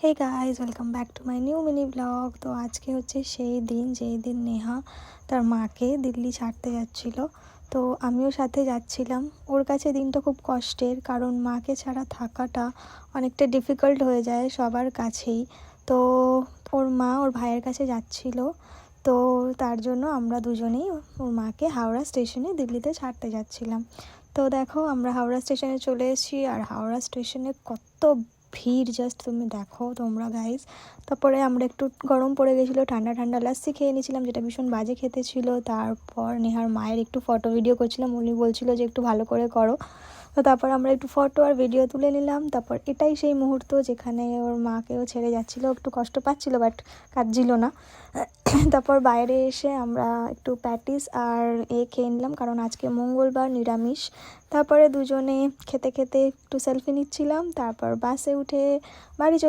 Hey guys, welcome back to my new mini vlog. তো আজকে হচ্ছে সেই দিন যেই দিন নেহা তার মাকে দিল্লি ছাড়তে যাচ্ছিল। তো আমিও সাথে যাচ্ছিলাম। ওর কাছে দিনটা খুব কষ্টের, কারণ মাকে ছাড়া থাকাটা অনেকটা ডিফিকাল্ট হয়ে যায় সবার কাছেই। তো ওর মা ওর ভাইয়ের কাছে যাচ্ছিল, তো তার জন্য আমরা দুজনেই ওর মাকে হাওড়া স্টেশনে দিল্লিতে ছাড়তে যাচ্ছিলাম। তো দেখো, আমরা হাওড়া স্টেশনে চলে এসেছি, আর হাওড়া স্টেশনে কত ভিড় জাস্ট তুমি দেখো তোমরা গাইস। তারপরে আমরা একটু গরম পড়ে গেছিলো, ঠান্ডা ঠান্ডা লাস্সি খেয়ে নিয়েছিলাম, যেটা ভীষণ বাজে খেতে ছিল। তারপর নেহার মায়ের একটু ফটো ভিডিও করছিলাম, উনি বলছিল যে একটু ভালো করে করো। তো তারপর আমরা একটু ফটো আর ভিডিও তুলে নিলাম। তারপর এটাই সেই মুহূর্ত যেখানে ওর মাকেও ছেড়ে যাচ্ছিলো, একটু কষ্ট পাচ্ছিলো বাট কাঁদছিল না। তারপর বাইরে এসে আমরা একটু প্যাটিস আর খেয়ে নিলাম, কারণ আজকে মঙ্গলবার, নিরামিষ। তারপরে দুজনে খেতে খেতে একটু সেলফি নিচ্ছিলাম, তারপর বাসে উঠে বাড়ি